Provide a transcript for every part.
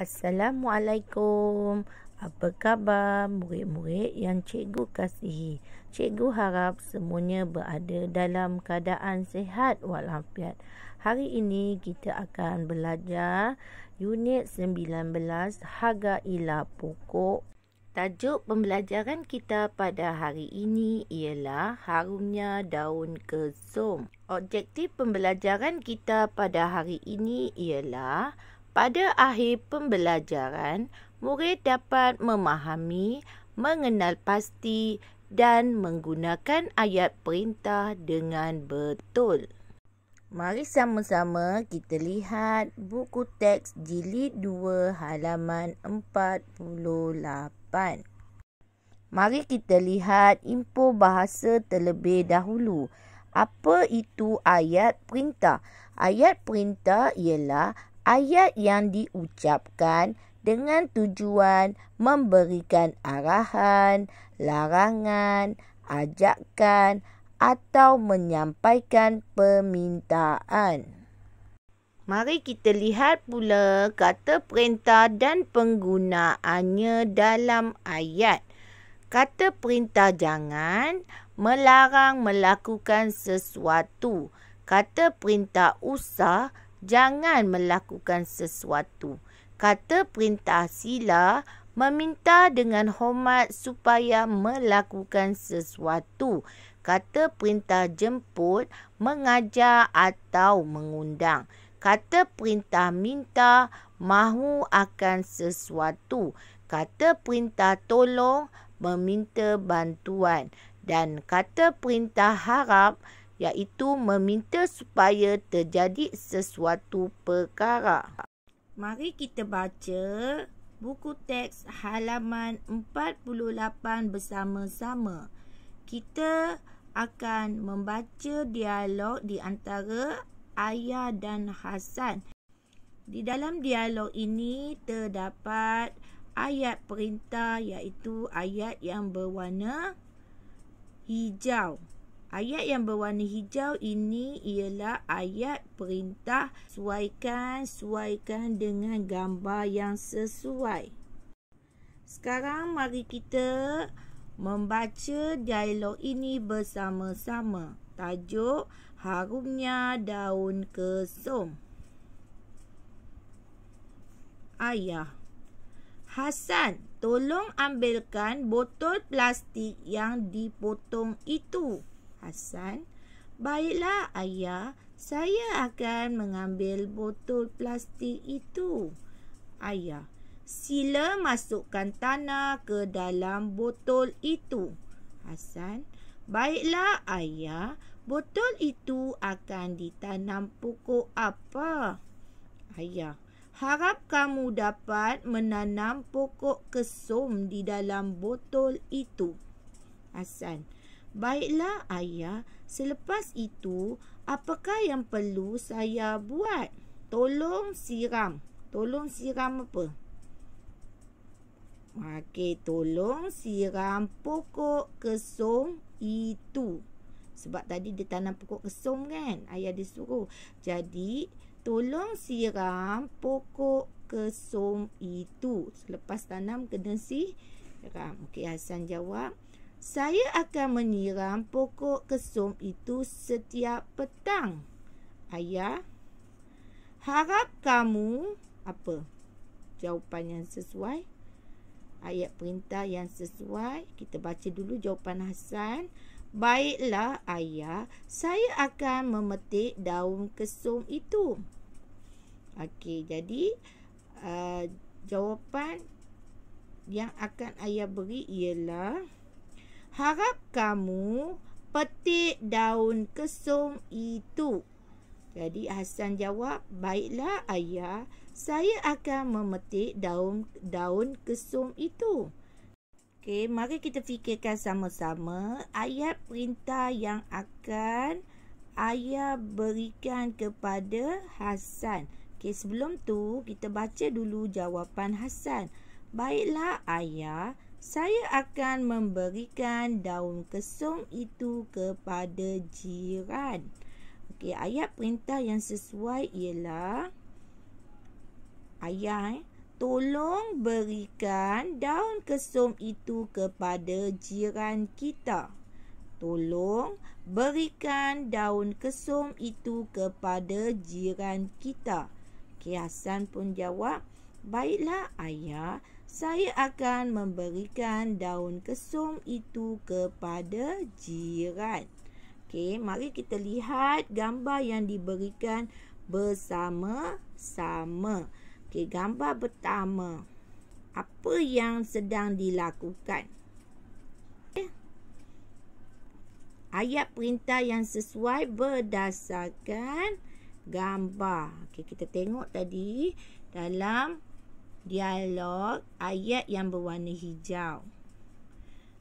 Assalamualaikum. Apa khabar murid-murid yang cikgu kasihi? Cikgu harap semuanya berada dalam keadaan sihat walafiat. Hari ini kita akan belajar unit 19 Hargailah Pokok. Tajuk pembelajaran kita pada hari ini ialah harumnya daun kesum. Objektif pembelajaran kita pada hari ini ialah pada akhir pembelajaran, murid dapat memahami, mengenal pasti dan menggunakan ayat perintah dengan betul. Mari sama-sama kita lihat buku teks jilid 2 halaman 48. Mari kita lihat info bahasa terlebih dahulu. Apa itu ayat perintah? Ayat perintah ialah ayat yang diucapkan dengan tujuan memberikan arahan, larangan, ajakan atau menyampaikan permintaan. Mari kita lihat pula kata perintah dan penggunaannya dalam ayat. Kata perintah jangan, melarang melakukan sesuatu. Kata perintah usah, jangan melakukan sesuatu. Kata perintah sila, meminta dengan hormat supaya melakukan sesuatu. Kata perintah jemput, mengajar atau mengundang. Kata perintah minta, mahu akan sesuatu. Kata perintah tolong, meminta bantuan. Dan kata perintah harap, iaitu meminta supaya terjadi sesuatu perkara. Mari kita baca buku teks halaman 48 bersama-sama. Kita akan membaca dialog di antara Ayah dan Hasan. Di dalam dialog ini terdapat ayat perintah, iaitu ayat yang berwarna hijau. Ayat yang berwarna hijau ini ialah ayat perintah sesuaikan dengan gambar yang sesuai. Sekarang mari kita membaca dialog ini bersama-sama. Tajuk harumnya daun kesum. Ayah: Hasan, tolong ambilkan botol plastik yang dipotong itu. Hasan: Baiklah ayah, saya akan mengambil botol plastik itu. Ayah: Sila masukkan tanah ke dalam botol itu. Hasan: Baiklah ayah, botol itu akan ditanam pokok apa? Ayah: Harap kamu dapat menanam pokok kesum di dalam botol itu. Hasan: Baiklah ayah, selepas itu apakah yang perlu saya buat? Tolong siram. Tolong siram apa? Okey, tolong siram pokok kesum itu. Sebab tadi dia tanam pokok kesum kan? Ayah dia suruh. Jadi, tolong siram pokok kesum itu. Selepas tanam kena siram. Okey, Hasan jawab, saya akan menyiram pokok kesum itu setiap petang. Ayah: Harap kamu apa? Jawapan yang sesuai. Ayat perintah yang sesuai. Kita baca dulu jawapan Hasan. Baiklah ayah, saya akan memetik daun kesum itu. Okey, jadi jawapan yang akan ayah beri ialah, harap kamu petik daun kesum itu. Jadi Hasan jawab, baiklah ayah, saya akan memetik daun kesum itu. Okey, mari kita fikirkan sama-sama ayat perintah yang akan ayah berikan kepada Hasan. Okey, sebelum tu kita baca dulu jawapan Hasan. Baiklah ayah, saya akan memberikan daun kesum itu kepada jiran. Okey, ayat perintah yang sesuai ialah ayah Tolong berikan daun kesum itu kepada jiran kita. Tolong berikan daun kesum itu kepada jiran kita. Okey, Hasan pun jawab, baiklah ayah, saya akan memberikan daun kesum itu kepada jiran. Okey, mari kita lihat gambar yang diberikan bersama-sama. Okey, gambar pertama. Apa yang sedang dilakukan? Ayat perintah yang sesuai berdasarkan gambar. Okey, kita tengok tadi dalam dialog ayat yang berwarna hijau.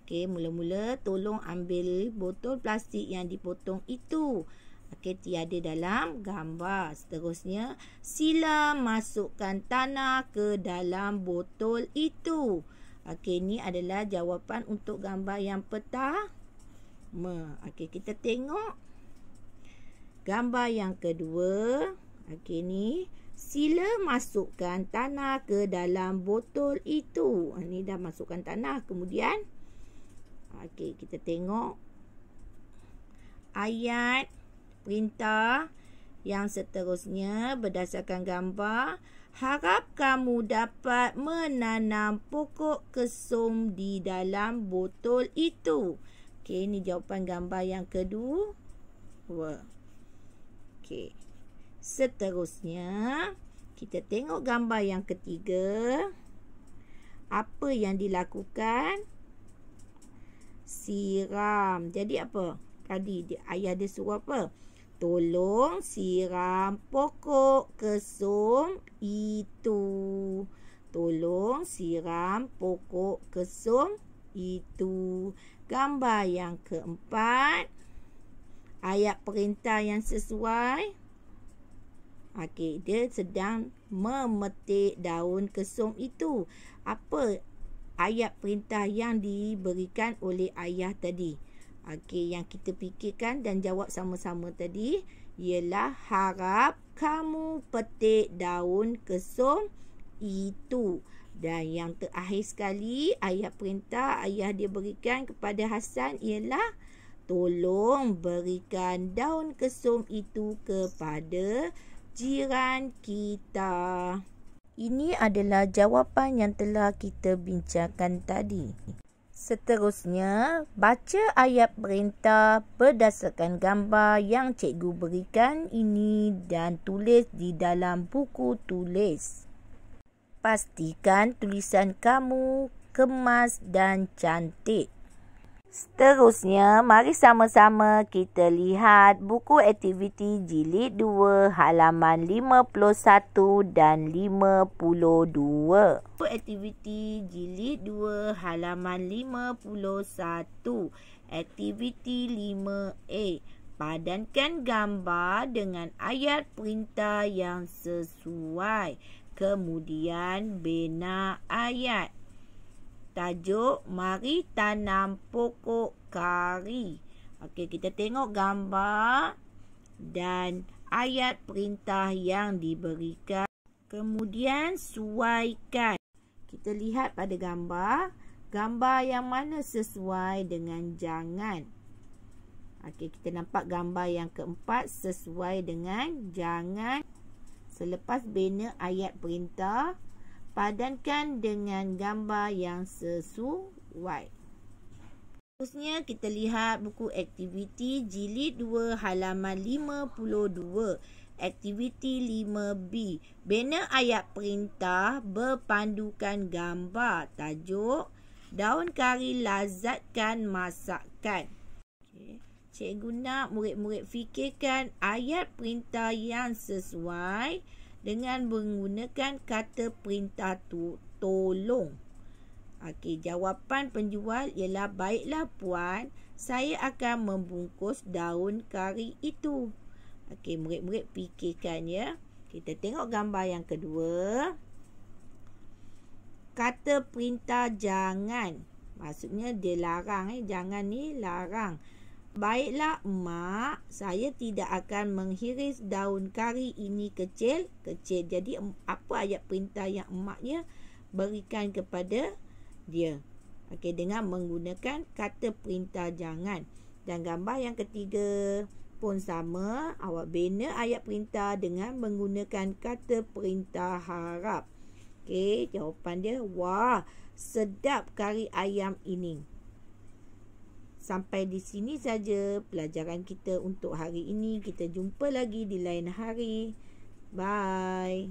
Okey, mula-mula tolong ambil botol plastik yang dipotong itu. Okey, tiada dalam gambar. Seterusnya, sila masukkan tanah ke dalam botol itu. Okey, ini adalah jawapan untuk gambar yang pertama. Okey, kita tengok gambar yang kedua. Okey, ni sila masukkan tanah ke dalam botol itu. Ini dah masukkan tanah. Kemudian okey, kita tengok ayat perintah yang seterusnya berdasarkan gambar. Harap kamu dapat menanam pokok kesum di dalam botol itu. Okey, ini jawapan gambar yang kedua. Okey. Seterusnya, kita tengok gambar yang ketiga. Apa yang dilakukan? Siram. Jadi apa? Tadi ayah dia suruh apa? Tolong siram pokok kesum itu. Tolong siram pokok kesum itu. Gambar yang keempat. Ayat perintah yang sesuai. Okey, dia sedang memetik daun kesum itu. Apa ayat perintah yang diberikan oleh ayah tadi? Okey, yang kita fikirkan dan jawab sama-sama tadi ialah harap kamu petik daun kesum itu. Dan yang terakhir sekali, ayat perintah ayah dia berikan kepada Hasan ialah tolong berikan daun kesum itu kepada jiran kita. Ini adalah jawapan yang telah kita bincangkan tadi. Seterusnya, baca ayat perintah berdasarkan gambar yang cikgu berikan ini dan tulis di dalam buku tulis. Pastikan tulisan kamu kemas dan cantik. Seterusnya, mari sama-sama kita lihat buku aktiviti jilid 2 halaman 51 dan 52. Buku aktiviti jilid 2 halaman 51. Aktiviti 5A. Padankan gambar dengan ayat perintah yang sesuai. Kemudian bina ayat. Tajuk, mari tanam pokok kari. Okey, kita tengok gambar dan ayat perintah yang diberikan. Kemudian suaikan. Kita lihat pada gambar. Gambar yang mana sesuai dengan jangan. Okey, kita nampak gambar yang keempat sesuai dengan jangan. Selepas bina ayat perintah, padankan dengan gambar yang sesuai. Seterusnya kita lihat buku aktiviti jilid 2 halaman 52. Aktiviti 5B. Bina ayat perintah berpandukan gambar. Tajuk, daun kari lazatkan masakan. Okay. Cikgu nak murid-murid fikirkan ayat perintah yang sesuai dengan menggunakan kata perintah tolong. Okey, jawapan penjual ialah baiklah puan, saya akan membungkus daun kari itu. Okey, murid-murid fikirkan ya. Kita tengok gambar yang kedua. Kata perintah jangan. Maksudnya dia larang. Jangan ni larang. Baiklah mak, saya tidak akan menghiris daun kari ini kecil-kecil. Jadi apa ayat perintah yang emaknya berikan kepada dia? Okey, dengan menggunakan kata perintah jangan. Dan gambar yang ketiga pun sama. Awak bina ayat perintah dengan menggunakan kata perintah harap. Okey, jawapan dia, wah, sedap kari ayam ini. Sampai di sini saja pelajaran kita untuk hari ini. Kita jumpa lagi di lain hari. Bye.